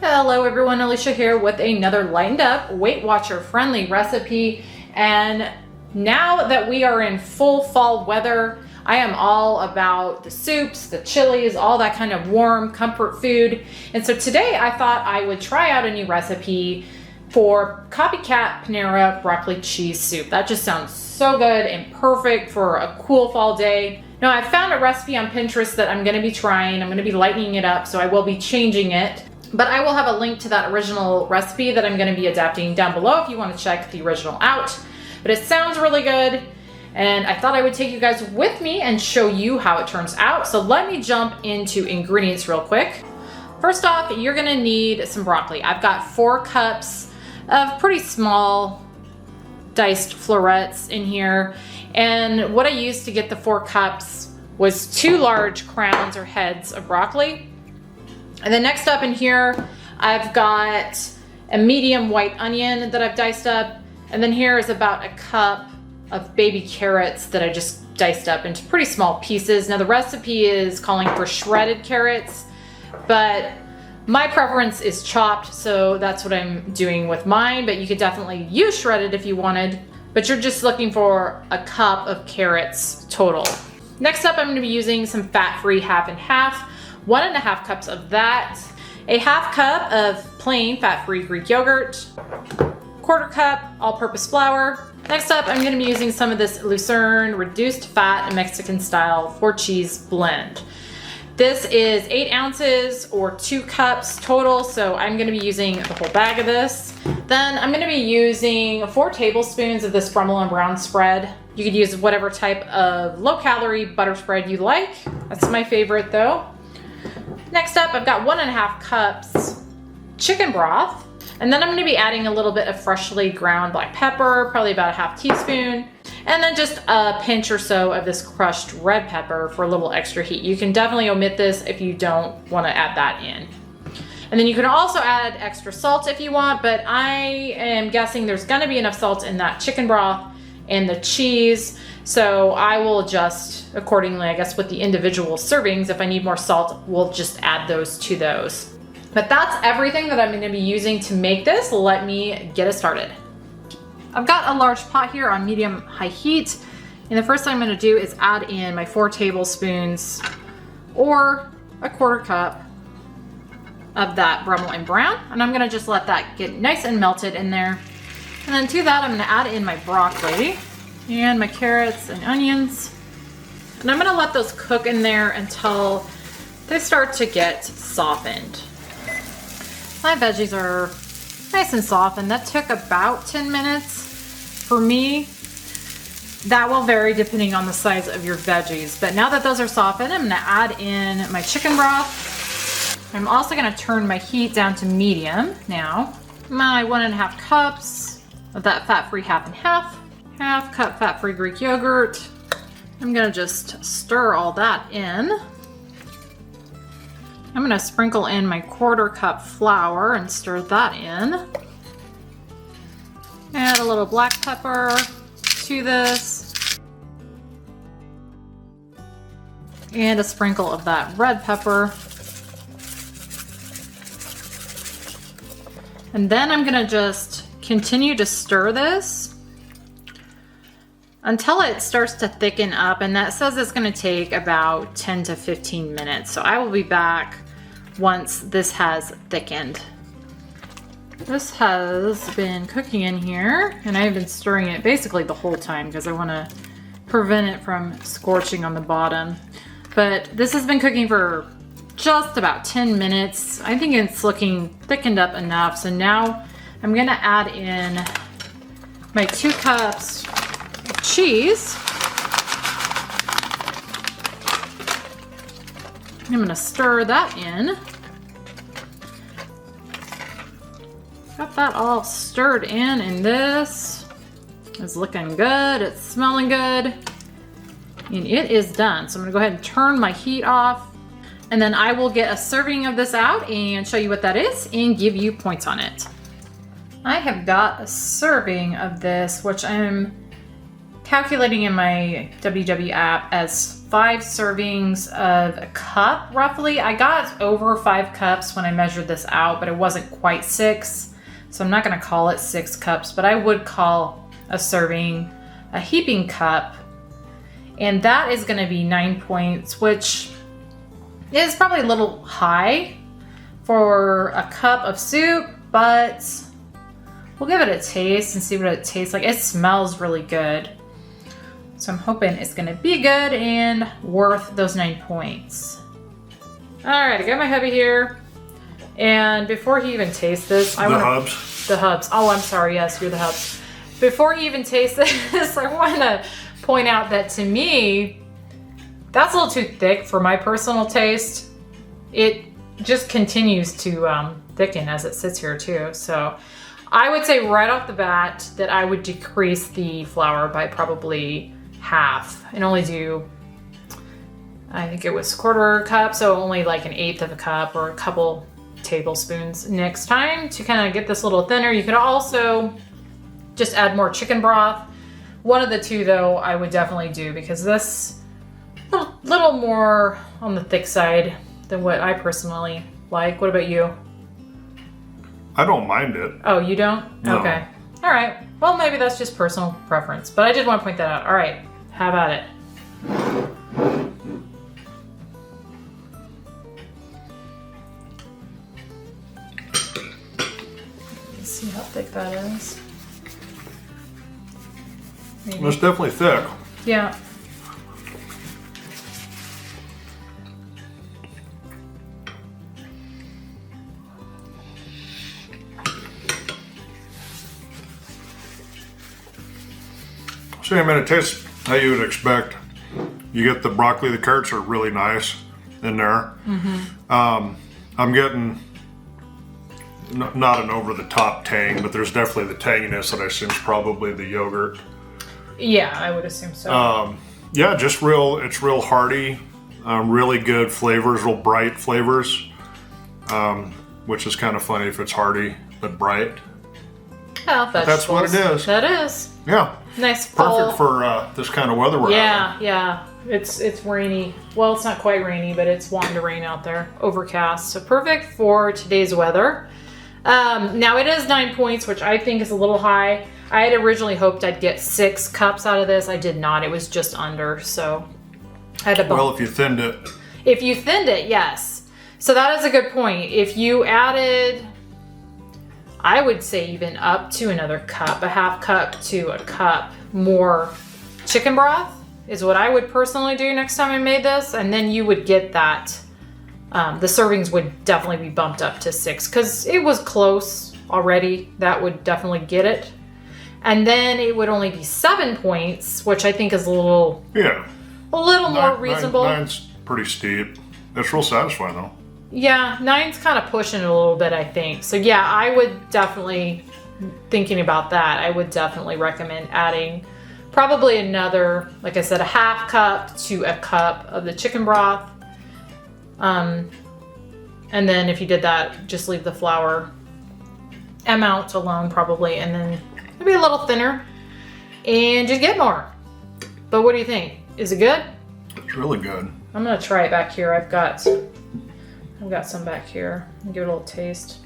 Hello everyone, Alicia here with another lightened up, Weight Watcher friendly recipe. And now that we are in full fall weather, I am all about the soups, the chilies, all that kind of warm comfort food. And so today I thought I would try out a new recipe for Copycat Panera Broccoli Cheese Soup. That just sounds so good and perfect for a cool fall day. Now I found a recipe on Pinterest that I'm gonna be trying. I'm gonna be lightening it up, so I will be changing it. But I will have a link to that original recipe that I'm gonna be adapting down below if you wanna check the original out. But it sounds really good, and I thought I would take you guys with me and show you how it turns out. So let me jump into ingredients real quick. First off, you're gonna need some broccoli. I've got 4 cups of pretty small diced florets in here. And what I used to get the 4 cups was 2 large crowns or heads of broccoli. And then next up in here, I've got a medium white onion that I've diced up. And then here is about a cup of baby carrots that I just diced up into pretty small pieces. Now the recipe is calling for shredded carrots, but my preference is chopped, so that's what I'm doing with mine. But you could definitely use shredded if you wanted, but you're just looking for a cup of carrots total. Next up, I'm gonna be using some fat-free half and half. 1.5 cups of that, a half cup of plain fat-free Greek yogurt, 1/4 cup all-purpose flour. Next up, I'm gonna be using some of this Lucerne reduced fat Mexican style 4-cheese blend. This is 8 ounces or 2 cups total, so I'm gonna be using the whole bag of this. Then I'm gonna be using 4 tablespoons of this Brummel and brown spread. You could use whatever type of low-calorie butter spread you like. That's my favorite though. Next up, I've got 1.5 cups chicken broth. And then I'm gonna be adding a little bit of freshly ground black pepper, probably about a half teaspoon. And then just a pinch or so of this crushed red pepper for a little extra heat. You can definitely omit this if you don't wanna add that in. And then you can also add extra salt if you want, but I am guessing there's gonna be enough salt in that chicken broth and the cheese. So I will adjust accordingly, I guess, with the individual servings. If I need more salt, we'll just add those to those. But that's everything that I'm gonna be using to make this. Let me get it started. I've got a large pot here on medium-high heat. And the first thing I'm gonna do is add in my 4 tablespoons or a 1/4 cup of that Brummel and brown. And I'm gonna just let that get nice and melted in there. And then to that, I'm gonna add in my broccoli and my carrots and onions. And I'm gonna let those cook in there until they start to get softened. My veggies are nice and softened. That took about 10 minutes for me. That will vary depending on the size of your veggies. But now that those are softened, I'm gonna add in my chicken broth. I'm also gonna turn my heat down to medium now. My 1.5 cups of that fat-free half and half. Half cup fat-free Greek yogurt. I'm gonna just stir all that in. I'm gonna sprinkle in my 1/4 cup flour and stir that in. Add a little black pepper to this. And a sprinkle of that red pepper. And then I'm gonna just continue to stir this until it starts to thicken up, and that says it's gonna take about 10 to 15 minutes. So I will be back once this has thickened. This has been cooking in here, and I've been stirring it basically the whole time because I wanna prevent it from scorching on the bottom. But this has been cooking for just about 10 minutes. I think it's looking thickened up enough. So now I'm gonna add in my 2 cups cheese. I'm gonna stir that in. Got that all stirred in, and this is looking good. It's smelling good, and it is done. So I'm gonna go ahead and turn my heat off, and then I will get a serving of this out and show you what that is and give you points on it. I have got a serving of this, which I'm calculating in my WW app as 5 servings of a cup, roughly. I got over 5 cups when I measured this out, but it wasn't quite 6. So I'm not gonna call it 6 cups, but I would call a serving a heaping cup. And that is gonna be 9 points, which is probably a little high for a cup of soup, but we'll give it a taste and see what it tastes like. It smells really good. So I'm hoping it's gonna be good and worth those 9 points. All right, I got my hubby here. And before he even tastes this, The hubs. Oh, I'm sorry, yes, you're the hubs. Before he even tastes this, I wanna point out that to me, that's a little too thick for my personal taste. It just continues to thicken as it sits here too. So I would say right off the bat that I would decrease the flour by probably half and only do, I think it was 1/4 cup, so only like 1/8 of a cup or a couple tablespoons next time to kind of get this a little thinner. You could also just add more chicken broth. One of the two though I would definitely do, because this little more on the thick side than what I personally like. What about you? I don't mind it. Oh, you don't? No. Okay. All right. Well, maybe that's just personal preference, but I did want to point that out. All right. How about it? Let's see how thick that is. Maybe. It's definitely thick. Yeah. So, I mean, it tastes how you would expect. You get the broccoli, the carrots are really nice in there. I'm getting not an over-the-top tang, but there's definitely the tanginess that I assume is probably the yogurt. Yeah, I would assume so. Yeah, just it's real hearty, really good flavors, real bright flavors, which is kind of funny if it's hearty but bright. Oh, That's what it is. That is. Yeah. Nice full. Perfect for this kind of weather we're having. Yeah. It's rainy. Well, it's not quite rainy, but it's wanting to rain out there. Overcast. So perfect for today's weather. Now it is 9 points, which I think is a little high. I had originally hoped I'd get 6 cups out of this. I did not. It was just under. So I had to bump. Well, if you thinned it. If you thinned it, yes. So that is a good point. If you added, I would say even up to another cup, a half cup to a cup more chicken broth is what I would personally do next time I made this. And then you would get that, the servings would definitely be bumped up to 6 because it was close already. That would definitely get it. And then it would only be 7 points, which I think is a little more reasonable. Nine's pretty steep. It's real satisfying though. Yeah, 9's kind of pushing it a little bit, I think. So yeah, I would definitely, thinking about that, I would definitely recommend adding probably another, like I said, a half cup to a cup of the chicken broth. And then if you did that, just leave the flour amount alone probably, and then maybe a little thinner and just get more. But what do you think? Is it good? It's really good. I'm gonna try it back here. I've got some back here. I'll give it a little taste.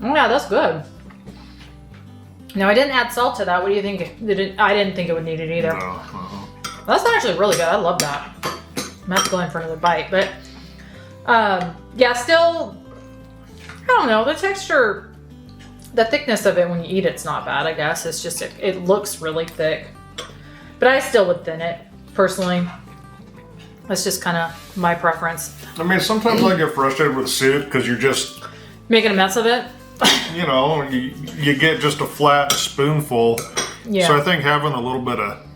Oh yeah, that's good. Now I didn't add salt to that. What do you think? I didn't think it would need it either. No, That's actually really good. I love that. I'm gonna have to go in for another bite, but yeah, still, I don't know, the texture, the thickness of it when you eat it's not bad, I guess. It's just, it looks really thick, but I still would thin it, personally. That's just kind of my preference. I mean, sometimes I get frustrated with soup because you're just making a mess of it. You know, you get just a flat spoonful. Yeah. So I think having a little bit of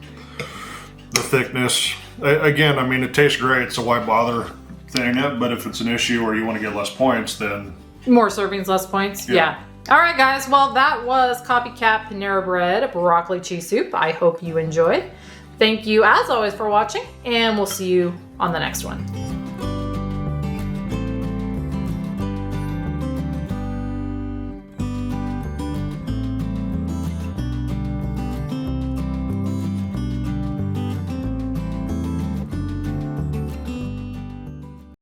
the thickness, again, I mean, it tastes great, so why bother thinning it? But if it's an issue or you want to get less points, then more servings, less points. Yeah. All right, guys. Well, that was Copycat Panera Bread Broccoli Cheese Soup. I hope you enjoyed. Thank you, as always, for watching, and we'll see you on the next one.